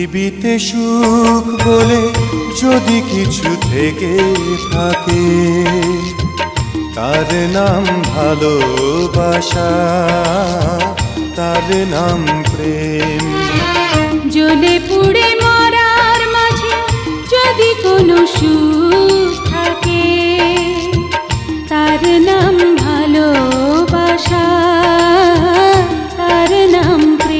পৃথিবীতে সুখ বলে যদি কিছু থেকে থাকে, তার নাম ভালোবাসা, তার নাম প্রেম। জ্বলে পুড়ে মরার মাঝে যদি কোনো সুখ থাকে, তার নাম ভালোবাসা, তার নাম প্রেম।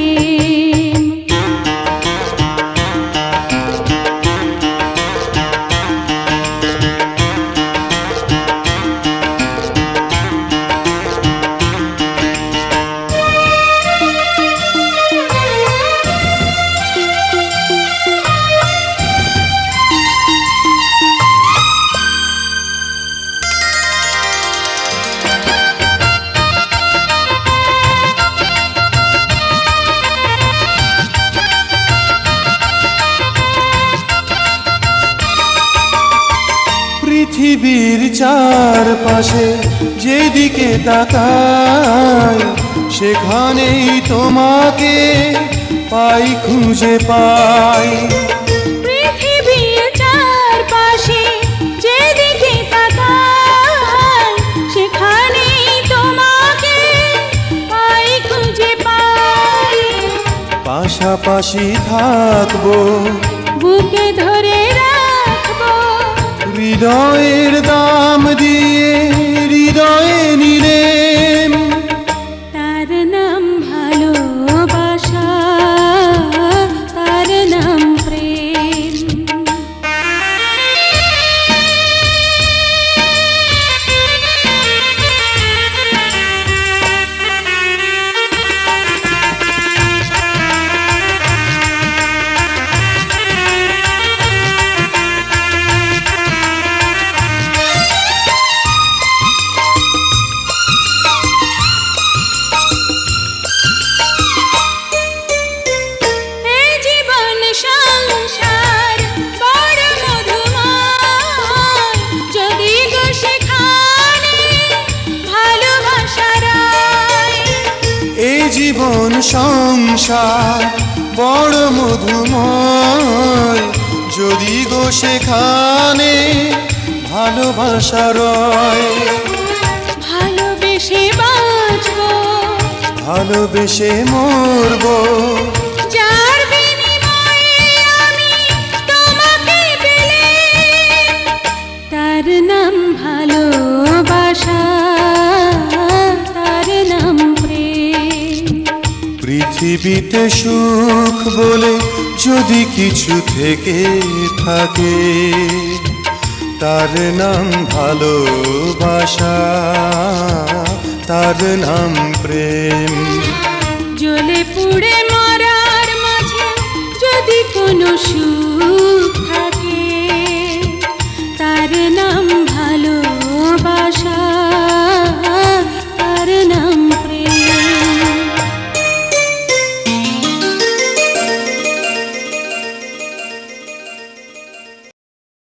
পৃথিবীর চারপাশে যেদিকে তাকাই, সেখানেই তোমাকে পাই, খুঁজে পাই। পৃথিবীর চারপাশে যেদিকে তাকাই, সেখানেই তোমাকে পাই, খুঁজে পাই। পাশাপাশি থাকবো, বুকে ধরে রাখবো, হৃদয়ের দাম দিয়ে হৃদয়ে নিলেম। তার নাম ভালোবাসা, তার নাম প্রেম। জীবন সংসার বড় মধুময়, যদি গো সেখানে ভালোবাসা রয়। ভালোবেসে বাঁচবো, ভালোবেসে মরবো, যার বিনিময়ে আমি তোমাকে পেলাম, তার নাম ভালোবাসা, তার নাম প্রেম। পৃথিবীতে সুখ বলে যদি কিছু থেকে থাকে, তার নাম ভালোবাসা, তার নাম প্রেম। জ্বলে পুড়ে মরার মাঝে যদি কোনো সুখ থাকে,